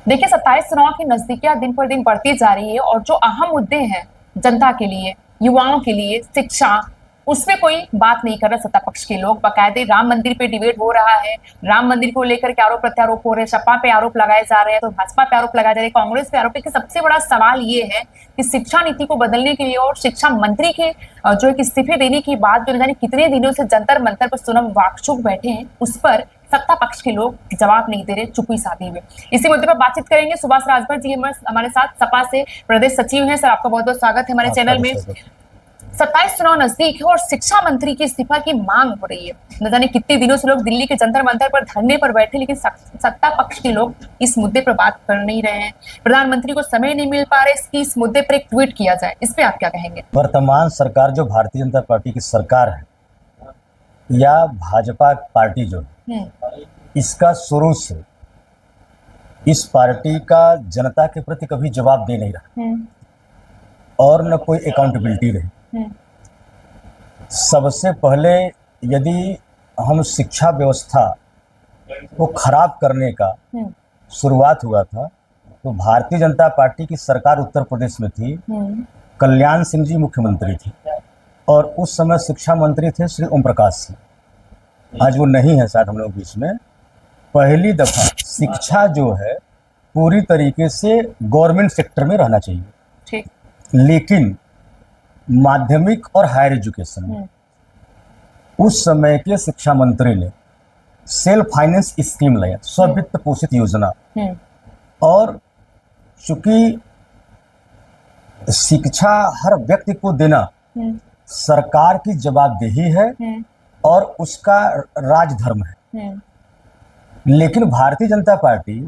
देखिए 27 चुनाव की नजदीकियां दिन पर दिन बढ़ती जा रही है और जो अहम मुद्दे हैं जनता के लिए, युवाओं के लिए, शिक्षा, उसमें कोई बात नहीं कर रहा सत्ता पक्ष के लोग। बाकायदे राम मंदिर पे डिबेट हो रहा है, राम मंदिर को लेकर के आरोप प्रत्यारोप हो रहे हैं, सपा पे आरोप लगाए जा रहे हैं, तो भाजपा पे आरोप लगाए जा रहे हैं, कांग्रेस पे आरोप है। कि सबसे बड़ा सवाल ये है कि शिक्षा नीति को बदलने के लिए और शिक्षा मंत्री के जो एक इस्तीफे देने की बात जो न जाने कितने दिनों से जंतर मंतर पर सोनम वाकचूक बैठे हैं, उस पर सत्ता पक्ष के लोग जवाब नहीं दे रहे, चुप्पी साधी हुए। इसी मुद्दे पर बातचीत करेंगे। सुभाष राजभर जी हमारे साथ सपा से प्रदेश सचिव हैं। सर, आपका बहुत बहुत स्वागत है हमारे चैनल में। 27 चुनाव नजदीक है और शिक्षा मंत्री के इस्तीफा की मांग हो रही है। न जाने कितने दिनों से लोग दिल्ली के जंतर मंतर पर धरने पर बैठे, लेकिन सत्ता पक्ष के लोग इस मुद्दे पर बात कर नहीं रहे हैं। प्रधानमंत्री को समय नहीं मिल पा रहा है इस मुद्दे पर एक ट्वीट किया जाए, इस पे आप क्या कहेंगे? वर्तमान सरकार जो भारतीय जनता पार्टी की सरकार है या भाजपा पार्टी जो है, इसका शुरू से इस पार्टी का जनता के प्रति कभी जवाब दे नहीं रहा और न कोई अकाउंटेबिलिटी रही। सबसे पहले यदि हम शिक्षा व्यवस्था को खराब करने का शुरुआत हुआ था तो भारतीय जनता पार्टी की सरकार उत्तर प्रदेश में थी, कल्याण सिंह जी मुख्यमंत्री थे और उस समय शिक्षा मंत्री थे श्री ओम प्रकाश सिंह। आज वो नहीं है शायद हम लोग बीच में। पहली दफा शिक्षा जो है पूरी तरीके से गवर्नमेंट सेक्टर में रहना चाहिए, ठीक। लेकिन माध्यमिक और हायर एजुकेशन में उस समय के शिक्षा मंत्री ने सेल्फ फाइनेंस स्कीम लाया, स्ववित्त पोषित योजना। और चूंकि शिक्षा हर व्यक्ति को देना सरकार की जवाबदेही है और उसका राजधर्म है, लेकिन भारतीय जनता पार्टी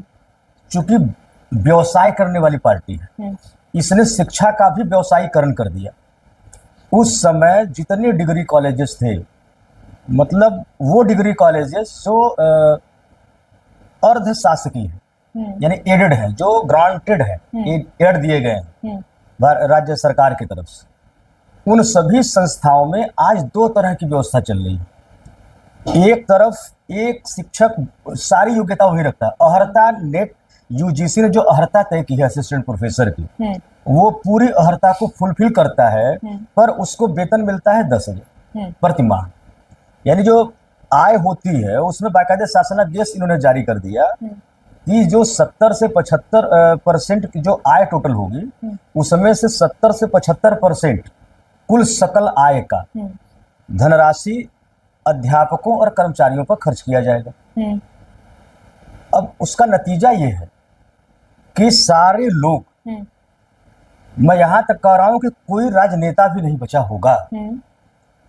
चूंकि व्यवसाय करने वाली पार्टी है, इसने शिक्षा का भी व्यवसायीकरण कर दिया। उस समय जितने डिग्री कॉलेजेस थे, मतलब वो डिग्री कॉलेजेस जो अर्ध शासकीय है यानी एडेड है, जो ग्रांटेड है, एड दिए गए हैं राज्य सरकार की तरफ से, उन सभी संस्थाओं में आज दो तरह की व्यवस्था चल रही है। एक तरफ एक शिक्षक सारी योग्यता वही रखता है, अहर्ता नेट यूजीसी ने जो अहर्ता तय की है असिस्टेंट प्रोफेसर की, वो पूरी अहर्ता को फुलफिल करता है, पर उसको वेतन मिलता है 10,000 प्रति माह। यानी जो आय होती है उसमें बाकायदे शासनादेश इन्होंने जारी कर दिया कि जो 70 से 75% की जो आय टोटल होगी, उसमें से 70 से 75% कुल सकल आय का धनराशि अध्यापकों और कर्मचारियों पर खर्च किया जाएगा। अब उसका नतीजा ये है कि सारे लोग, मैं यहां तक कह रहा हूं कि कोई राजनेता भी नहीं बचा होगा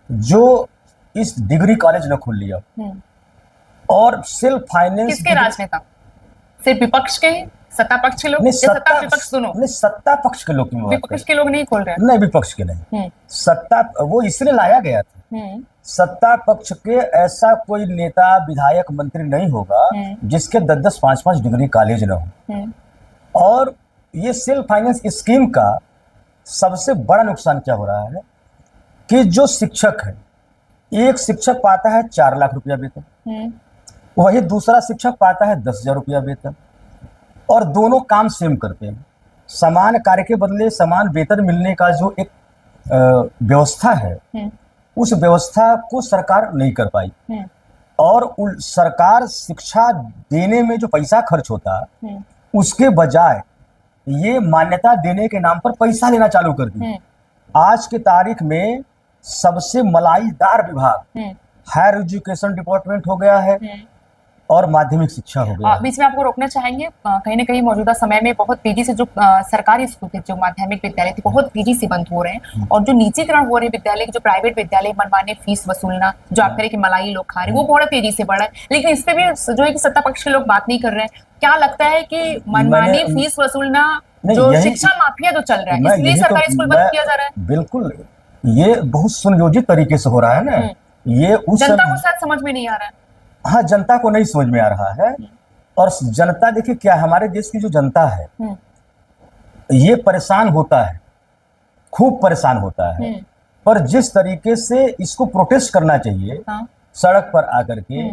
जो इस डिग्री कॉलेज न खोल लिया। और सेल्फ फाइनेंस किसके राजनेता? सिर्फ विपक्ष के ही? सत्ता पक्ष के लोग? सत्ता विपक्ष दोनों? नहीं, सत्ता पक्ष के लोग की बात विपक्ष के लोग नहीं खोल रहे? नहीं, विपक्ष के नहीं। सत्ता वो इसलिए लाया गया था, सत्ता पक्ष के ऐसा कोई नेता विधायक मंत्री नहीं होगा जिसके 10-10, 5-5 डिग्री कॉलेज न हो। और ये सेल्फ फाइनेंस स्कीम का सबसे बड़ा नुकसान क्या हो रहा है कि जो शिक्षक है, एक शिक्षक पाता है 4 लाख रुपया वेतन, वही दूसरा शिक्षक पाता है 10,000 रुपया वेतन, और दोनों काम सेम करते हैं। समान कार्य के बदले समान वेतन मिलने का जो एक व्यवस्था है, उस व्यवस्था को सरकार नहीं कर पाई। और सरकार शिक्षा देने में जो पैसा खर्च होता उसके बजाय ये मान्यता देने के नाम पर पैसा लेना चालू कर दी। आज के तारीख में सबसे मलाईदार विभाग हायर एजुकेशन डिपार्टमेंट हो गया है और माध्यमिक शिक्षा हो गया। बीच में आपको रोकना चाहेंगे, कहीं ना कहीं मौजूदा समय में बहुत तेजी से जो सरकारी स्कूल थे, जो माध्यमिक विद्यालय थे, बहुत तेजी से बंद हो रहे हैं, और जो निजीकरण हो रहे विद्यालय के, जो प्राइवेट विद्यालय मनमाने फीस वसूलना, जो आप कह रहे कि मलाई लोग खा रहे हैं, वो बहुत तेजी से बढ़ा है। लेकिन इस पे भी जो है कि सत्ता पक्ष के लोग बात नहीं कर रहे हैं। क्या लगता है कि मनमानी फीस वसूलना, जो शिक्षा माफिया जो चल रहा है, इसलिए सरकारी स्कूल बंद किया जा रहा है? बिल्कुल, ये बहुत सुनियोजित तरीके से हो रहा है ना। ये उस जनता को शायद समझ में नहीं आ रहा है। हाँ, जनता को नहीं समझ में आ रहा है। और जनता, देखिए क्या, हमारे देश की जो जनता है ये परेशान होता है, खूब परेशान होता है, पर जिस तरीके से इसको प्रोटेस्ट करना चाहिए सड़क पर आकर के,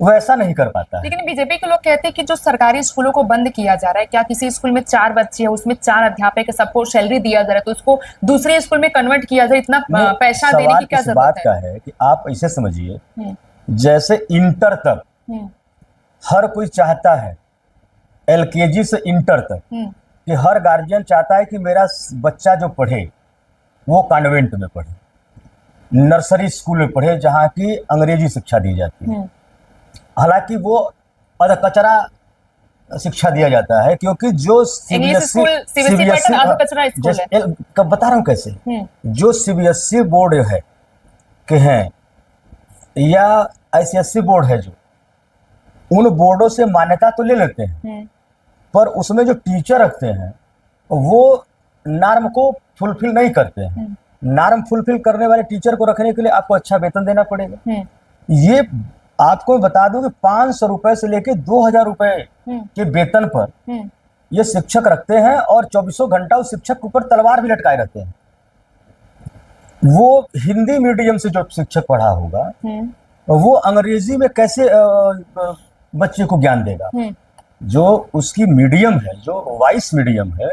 वैसा नहीं कर पाता है। लेकिन बीजेपी के लोग कहते हैं कि जो सरकारी स्कूलों को बंद किया जा रहा है, क्या किसी स्कूल में 4 बच्चे हैं, उसमें 4 अध्यापक है, सबको सैलरी दिया जा रहा है, तो उसको दूसरे स्कूल में कन्वर्ट किया जाए, इतना पैसा देने की क्या इस बात जरूरत का है? है कि आप ऐसे समझिए, जैसे इंटर तक हर कोई चाहता है, एलकेजी से इंटर तक, कि हर गार्जियन चाहता है कि मेरा बच्चा जो पढ़े वो कॉन्वेंट में पढ़े, नर्सरी स्कूल में पढ़े, जहाँ की अंग्रेजी शिक्षा दी जाती है। हालांकि वो अधकचरा शिक्षा दिया जाता है, क्योंकि जो सीबीएसई पैटर्न अधकचरा स्कूल है। कब बता रहा हूँ कैसे, जो सीबीएसई बोर्ड है के हैं या आईसीएसई बोर्ड है, जो उन बोर्डों से मान्यता तो ले लेते हैं, पर उसमें जो टीचर रखते हैं वो नॉर्म को फुलफिल नहीं करते हैं। नॉर्म फुलफिल करने वाले टीचर को रखने के लिए आपको अच्छा वेतन देना पड़ेगा। ये आपको बता दूं कि 500 रुपए से लेके 2000 रुपए के वेतन पर ये शिक्षक रखते हैं, और 24 घंटा उस शिक्षक के ऊपर तलवार भी लटकाए रहते हैं। वो हिंदी मीडियम से जो शिक्षक पढ़ा होगा वो अंग्रेजी में कैसे बच्चे को ज्ञान देगा? जो उसकी मीडियम है, जो वॉइस मीडियम है,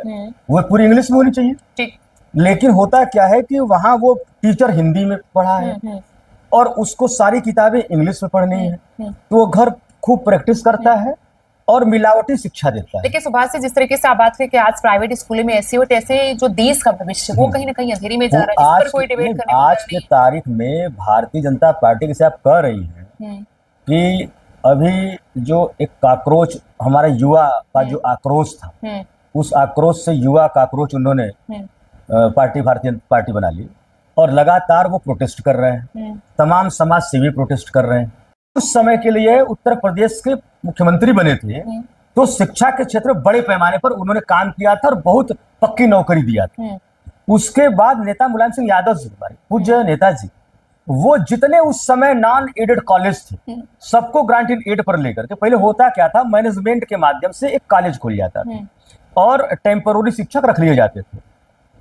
वो पूरी इंग्लिश में होनी चाहिए। ठीक। लेकिन होता क्या है कि वहां वो टीचर हिंदी में पढ़ा है और उसको सारी किताबें इंग्लिश में पढ़नी है, तो वो घर खूब प्रैक्टिस करता है और मिलावटी शिक्षा देता है। देखिए सुभाष से, जिस तरीके से आप बात करें कि आज प्राइवेट स्कूलों में ऐसे और तैसे जो देश का भविष्य वो कहीं ना कहीं अंधेरे में जा रहा है, इस पर कोई डिबेट करने आज के तारीख में भारतीय जनता पार्टी जैसे आप कह रही हैं कि अभी जो एक काक्रोच हमारे युवा का जो आक्रोश था, उस आक्रोश से युवा काक्रोच उन्होंने भारतीय जनता पार्टी बना ली और लगातार वो प्रोटेस्ट कर रहे हैं। तमाम समाज सेवी प्रोटेस्ट कर रहे हैं। उस समय के लिए उत्तर प्रदेश के मुख्यमंत्री बने थे, तो शिक्षा के क्षेत्र में बड़े पैमाने पर उन्होंने काम किया था और बहुत पक्की नौकरी दिया था। उसके बाद नेता मुलायम सिंह यादव जी, हमारे पूज्य नेताजी, वो जितने उस समय नॉन एडेड कॉलेज थे सबको ग्रांटेड एड पर लेकर के, पहले होता क्या था, मैनेजमेंट के माध्यम से एक कॉलेज खुल जाता था और टेम्पोररी शिक्षक रख लिए जाते थे।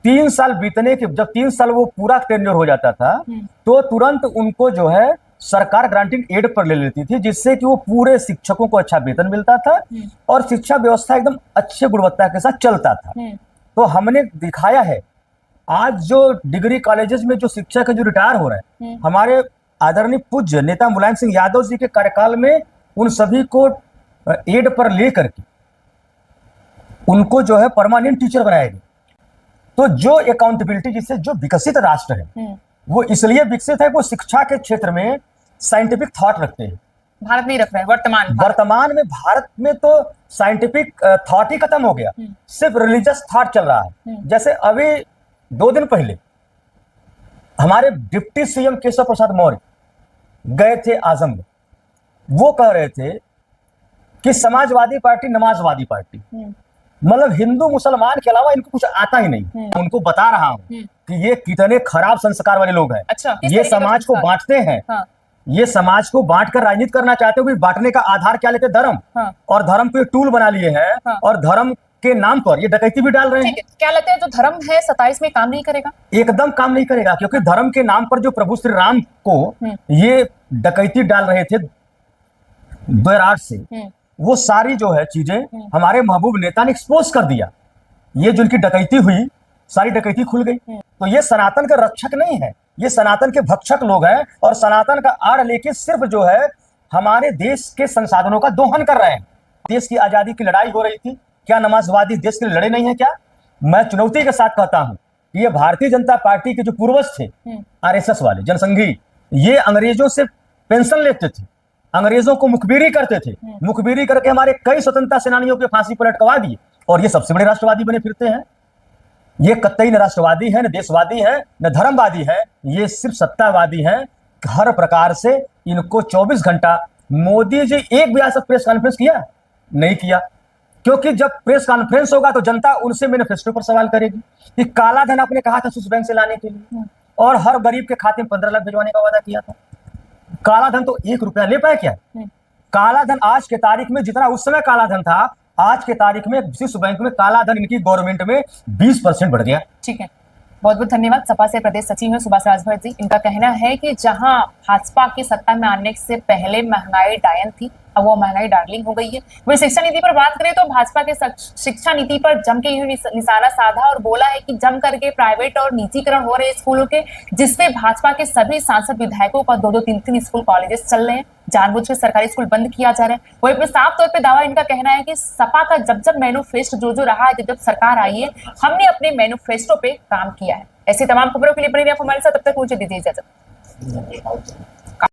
3 साल बीतने के जब 3 साल वो पूरा टेन्योर हो जाता था, तो तुरंत उनको जो है सरकार ग्रांटेड एड पर ले लेती थी, जिससे कि वो पूरे शिक्षकों को अच्छा वेतन मिलता था और शिक्षा व्यवस्था एकदम अच्छे गुणवत्ता के साथ चलता था। तो हमने दिखाया है, आज जो डिग्री कॉलेजेस में जो शिक्षक है जो रिटायर हो रहे हैं, हमारे आदरणीय पूज्य नेता मुलायम सिंह यादव जी के कार्यकाल में उन सभी को एड पर लेकर के उनको जो है परमानेंट टीचर बनाया गया। तो जो अकाउंटेबिलिटी, जिससे जो विकसित राष्ट्र है वो इसलिए विकसित है, वो शिक्षा के क्षेत्र में साइंटिफिक थॉट रखते हैं। भारत नहीं रख रहा है वर्तमान में भारत में तो साइंटिफिक थॉट ही खत्म हो गया, सिर्फ रिलीजियस थॉट चल रहा है। जैसे अभी 2 दिन पहले हमारे डिप्टी सीएम केशव प्रसाद मौर्य गए थे आजमगढ़। वो कह रहे थे कि समाजवादी पार्टी नमाजवादी पार्टी, मतलब हिंदू मुसलमान के अलावा इनको कुछ आता ही नहीं। उनको बता रहा हूं कि ये कितने खराब संस्कार वाले लोग हैं। अच्छा, ये समाज को बांटते हैं। हाँ। ये समाज को बांटकर राजनीति करना चाहते हो। बांटने का आधार क्या लेते? धर्म। हाँ। और धर्म को टूल बना लिए हैं। हाँ। और धर्म के नाम पर ये डकैती भी डाल रहे हैं। क्या लगता है जो धर्म है 27 में काम नहीं करेगा? एकदम काम नहीं करेगा, क्योंकि धर्म के नाम पर जो प्रभु श्री राम को ये डकैती डाल रहे थे 2008 से, वो सारी जो है चीजें हमारे महबूब नेता ने एक्सपोज कर दिया। ये जो इनकी डकैती हुई, सारी डकैती खुल गई। तो ये सनातन का रक्षक नहीं है, ये सनातन के भक्षक लोग हैं और सनातन का आड़ लेके सिर्फ जो है हमारे देश के संसाधनों का दोहन कर रहे हैं। देश की आजादी की लड़ाई हो रही थी, क्या नमाजवादी देश के लिए लड़े नहीं है क्या? मैं चुनौती के साथ कहता हूं, ये भारतीय जनता पार्टी के जो पूर्वज थे, आरएसएस वाले जनसंघी, ये अंग्रेजों से पेंशन लेते थे, अंग्रेजों को मुखबिरी करते थे। मुखबिरी करके हमारे कई स्वतंत्रता सेनानियों के फांसी पर लटकवा दिए, और ये सबसे बड़े राष्ट्रवादी बने फिरते हैं। ये कतई न राष्ट्रवादी है, न देशवादी है, न धर्मवादी है, ये सिर्फ सत्तावादी है। हर प्रकार से इनको 24 घंटा मोदी जी एक भी आज तक प्रेस कॉन्फ्रेंस किया नहीं किया, क्योंकि जब प्रेस कॉन्फ्रेंस होगा तो जनता उनसे मैनिफेस्टो पर सवाल करेगी कि काला धन आपने कहा था स्विस बैंक से लाने के लिए, और हर गरीब के खाते में 15 लाख भिजवाने का वादा किया था। काला धन तो 1 रुपया ले पाए क्या? काला धन आज के तारीख में जितना उस समय काला धन था, आज के तारीख में स्विस बैंक में काला धन इनकी गवर्नमेंट में 20% बढ़ गया। ठीक है। बहुत बहुत धन्यवाद। सपा से प्रदेश सचिव हैं सुभाष राजभर जी। इनका कहना है कि जहां भाजपा की सत्ता में आने से पहले महंगाई डायन थी, अब वो महंगाई डार्लिंग हो गई है। वही शिक्षा नीति पर बात करें तो भाजपा के शिक्षा नीति पर जम के निशाना साधा और बोला है कि जम करके प्राइवेट और निजीकरण हो रहे स्कूलों के, जिससे भाजपा के सभी सांसद विधायकों का 2-2, 3-3 स्कूल कॉलेजेस चल रहे हैं। जानबूझ के सरकारी स्कूल बंद किया जा रहा है। वही पे साफ तौर पे दावा इनका कहना है कि सपा का जब मैनिफेस्टो जो रहा है, जब सरकार आई है, हमने अपने मैनिफेस्टो पे काम किया है। ऐसी तमाम खबरों के लिए बने रहिए हमारे साथ। तब तक मुझे दीजिए इजाजत।